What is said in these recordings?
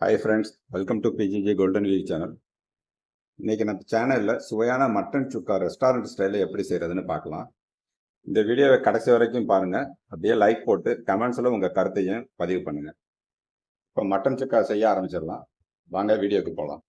Hi friends, welcome to BGJ golden wheel channel. இன்றைக்கி நம்ம சேனலில் சுவையான மட்டன் சுக்கா ரெஸ்டாரண்ட் ஸ்டைலில் எப்படி செய்கிறதுன்னு பார்க்கலாம். இந்த வீடியோவை கடைசி வரைக்கும் பாருங்கள். அப்படியே லைக் போட்டு கமெண்ட்ஸில் உங்கள் கருத்தையும் பதிவு பண்ணுங்கள். இப்போ மட்டன் சுக்கா செய்ய ஆரம்பிச்சிடலாம். வாங்க வீடியோக்கு போகலாம்.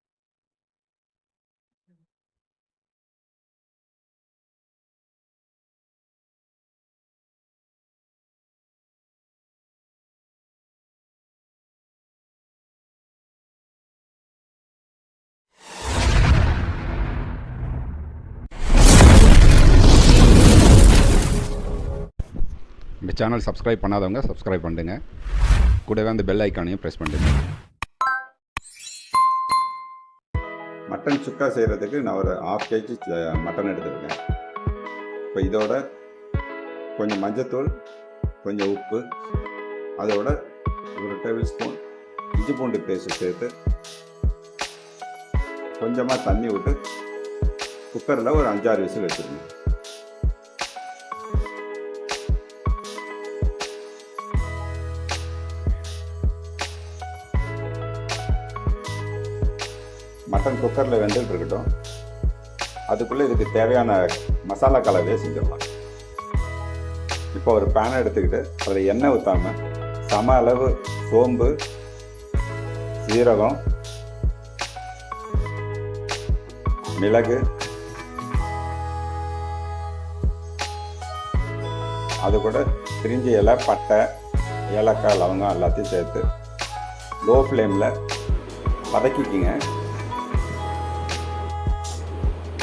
இந்த சேனல் சப்ஸ்கிரைப் பண்ணாதவங்க சப்ஸ்கிரைப் பண்ணுங்க. கூடவே அந்த பெல் ஐக்கானையும் ப்ரெஸ் பண்ணுங்க. மட்டன் சுக்கா செய்கிறதுக்கு நான் ஒரு 1/2 kg மட்டன் எடுத்துருக்கேன். இப்போ இதோட கொஞ்சம் மஞ்சத்தூள், கொஞ்சம் உப்பு, அதோட 1 டேபிள் ஸ்பூன் இஞ்சி பூண்டு பேஸ்ட் சேர்த்து கொஞ்சமாக தண்ணி விட்டு குக்கரில் ஒரு 5-6 விசில் வச்சுருங்க. மட்டன் குக்கரில் வெந்துட்டு இருக்கட்டும். அதுக்குள்ளே இதுக்கு தேவையான மசாலா கலவையை செஞ்சிடலாம். இப்போ ஒரு பேனை எடுத்துக்கிட்டு அதில் எண்ணெய் ஊற்றாமல் சம அளவு சோம்பு, சீரகம், மிளகு, அது கூட பிரிஞ்சி இலை, பட்டை, ஏலக்காய், லவங்கம் எல்லாத்தையும் சேர்த்து லோ ஃப்ளேமில் வதக்கிக்கிங்க.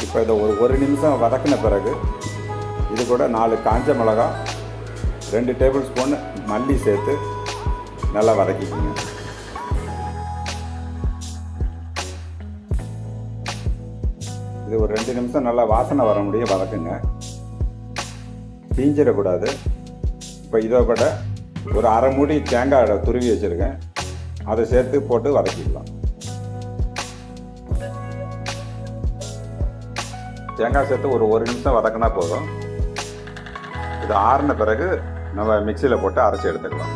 இப்போ இதை ஒரு நிமிஷம் வதக்கின பிறகு இது கூட 4 காஞ்ச மிளகாய், 2 டேபிள் ஸ்பூன் மல்லி சேர்த்து நல்லா வதக்கிக்கிங்க. இது ஒரு 2 நிமிஷம் நல்லா வாசனை வர முடிய வதக்குங்க. தீஞ்சிடக்கூடாது. இப்போ இதோ கூட ஒரு 1/2 மூடி தேங்காய் துருவி வச்சுருக்கேன். அதை சேர்த்து போட்டு வதக்கிக்கலாம். தேங்காய் சேர்த்து ஒரு நிமிஷம் வதக்கினா போதும். இது ஆறின பிறகு நம்ம மிக்சியில் போட்டு அரைச்சி எடுத்துக்கலாம்.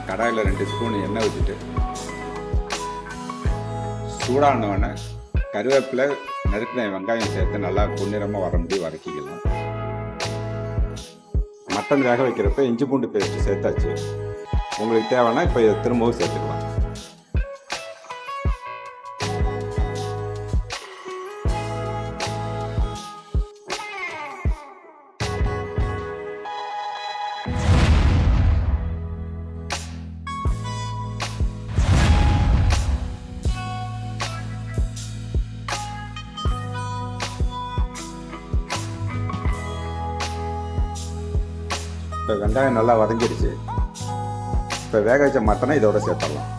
கடாயில் 2 ஸ்பூன் எண்ணெய் வச்சுட்டு சூடானவொடனே கருவேப்பிலை, நறுக்கின வெங்காயம் சேர்த்து நல்லா பொன்னிறமாக வர முடியும் வதக்கிக்கலாம். மட்டன் வேக வைக்கிறப்ப இஞ்சி பூண்டு பேஸ்ட்டு சேர்த்தாச்சு. உங்களுக்கு தேவைன்னா இப்போ இதை திரும்பவும் சேர்த்துக்கலாம். இப்போ வெங்காயம் நல்லா வதங்கிடுச்சு. இப்போ வேக வச்ச மட்டனை இதோட சேர்த்துடலாம்.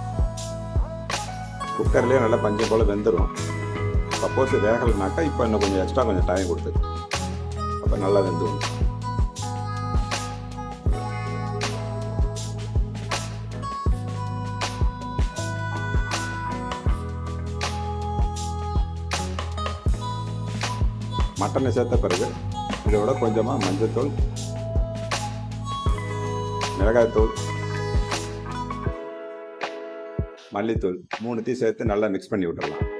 குக்கர்லேயே நல்லா பஞ்சு போல் வெந்துடும். சப்போஸ் வேகலைனாக்கா இப்போ இன்னும் கொஞ்சம் எக்ஸ்ட்ரா கொஞ்சம் டைம் கொடுத்து அப்போ நல்லா வெந்துடும். மட்டனை சேர்த்த பிறகு இதோட கொஞ்சமாக மஞ்சள்தூள், மிளகாய்த்தூள், மல்லித்தூள் 3த்தையும் சேர்த்து நல்லா மிக்ஸ் பண்ணி விட்டுடலாம்.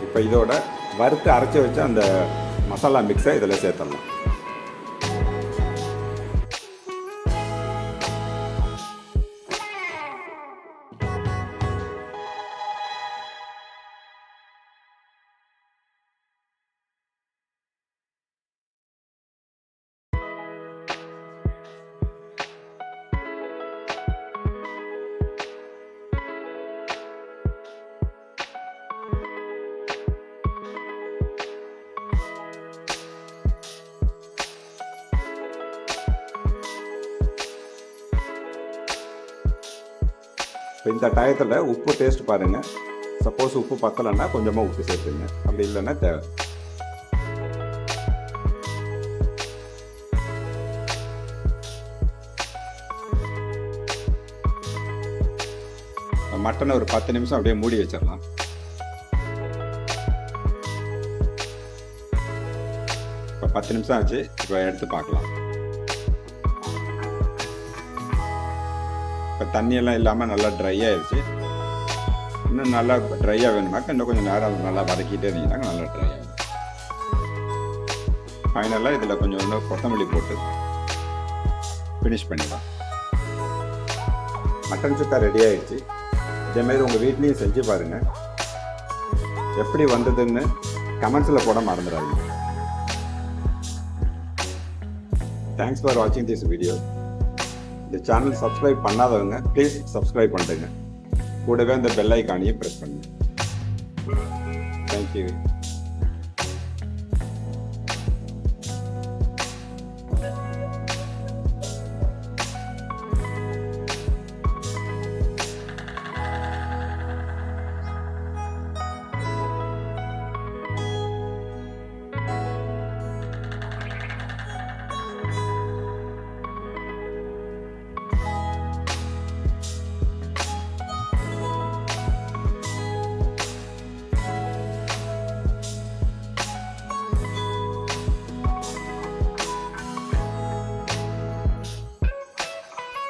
இப்போ இதோட வறுத்து அரைச்சி வச்ச அந்த மசாலா மிக்ஸை இதில் சேர்த்துடலாம். இப்போ இந்த டயத்தில் உப்பு டேஸ்ட் பாருங்கள். சப்போஸ் உப்பு பத்தலைன்னா கொஞ்சமாக உப்பு சேர்த்துங்க, அப்படி இல்லைன்னா தேவை. மட்டனை ஒரு 10 நிமிஷம் அப்படியே மூடி வச்சிடலாம். இப்போ 10 நிமிஷம் ஆச்சு. இப்போ எடுத்து பார்க்கலாம். இப்போ தண்ணியெல்லாம் இல்லாமல் நல்லா ட்ரை ஆயிடுச்சு. இன்னும் நல்லா ட்ரையாக வேணுமாக்கா இன்னும் கொஞ்சம் நேரம் நல்லா வதக்கிட்டே இருந்தீங்கன்னா நல்லா ட்ரை ஆகும். ஃபைனலாக இதில் கொஞ்சம் இன்னும் கொத்தமல்லி போட்டு ஃபினிஷ் பண்ணிடலாம். மட்டன் சுக்கா ரெடி ஆயிடுச்சு. இதேமாதிரி உங்கள் வீட்லேயும் செஞ்சு பாருங்கள். எப்படி வந்ததுன்னு கமெண்ட்ஸில் போட மறந்துடாதீங்க. தேங்க்ஸ் ஃபார் வாட்சிங் திஸ் வீடியோ. இந்த சேனல் சப்ஸ்கிரைப் பண்ணாதவங்க ப்ளீஸ் சப்ஸ்கிரைப் பண்ணுங்க. கூடவே அந்த பெல் ஐக்கானையும் ப்ரெஸ் பண்ணுங்க. தேங்க்யூ.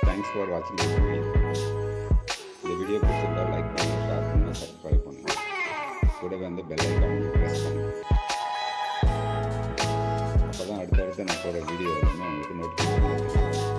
தேங்க்ஸ் ஃபார் வாட்சிங் திஸ் வீடியோ. இந்த வீடியோ பிடிச்சிருந்தா லைக் பண்ணுங்கள், ஷேர் பண்ணுங்கள், சப்ஸ்கிரைப் பண்ணுங்கள். கூடவே வந்து பெல் ஐக்கானையும் ப்ரெஸ் பண்ணுங்கள். அப்போ தான் அடுத்தடுத்து நான் போகிற வீடியோ வந்து உங்களுக்கு நோட்டிஃபிகேஷன்